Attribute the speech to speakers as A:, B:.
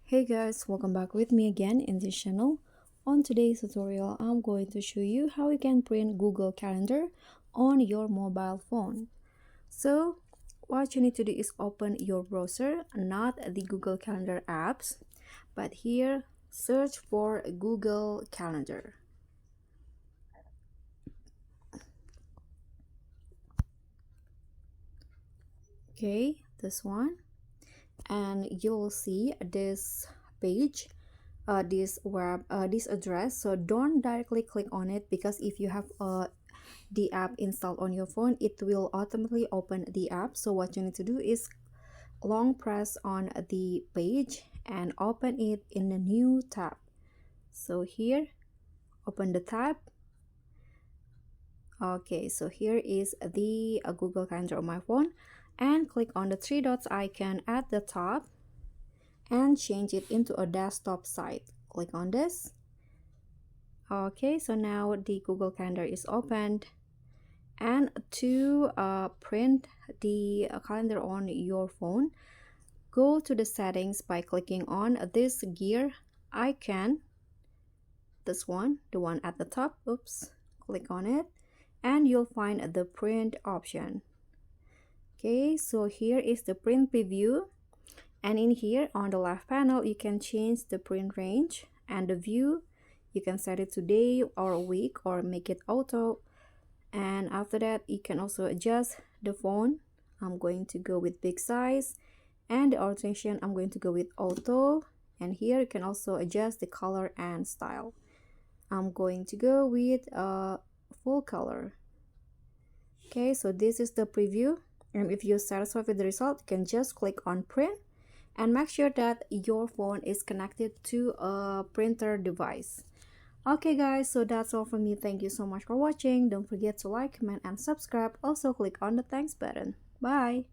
A: Hey guys, welcome back with me again in this channel. On today's tutorial, I'm going to show you how you can print Google Calendar on your mobile phone. So, what you need to do is open your browser, not the Google Calendar apps, but here search for Google Calendar. Okay, this one, and you'll see this page, this address. So don't directly click on it, because if you have the app installed on your phone, it will automatically open the app. So what you need to do is long press on the page and open it in a new tab. So here, open the tab. Okay, so here is the Google Calendar on my phone, and click on the three dots icon at the top and change it into a desktop site. Click on this. Okay, so now the Google Calendar is opened. And to print the calendar on your phone, go to the settings by clicking on this gear icon, this one, the one at the top. Oops, click on it and you'll find the print option. Okay, so here is the print preview, and in here on the left panel you can change the print range and the view. You can set it to day or a week or make it auto. And after that, you can also adjust the font. I'm going to go with big size, and the orientation I'm going to go with auto. And here you can also adjust the color and style. I'm going to go with full color. Okay, so this is the preview, and if you're satisfied with the result, you can just click on print and make sure that your phone is connected to a printer device. Okay guys, so that's all from me. Thank you so much for watching. Don't forget to like, comment, and subscribe. Also click on the thanks button. Bye!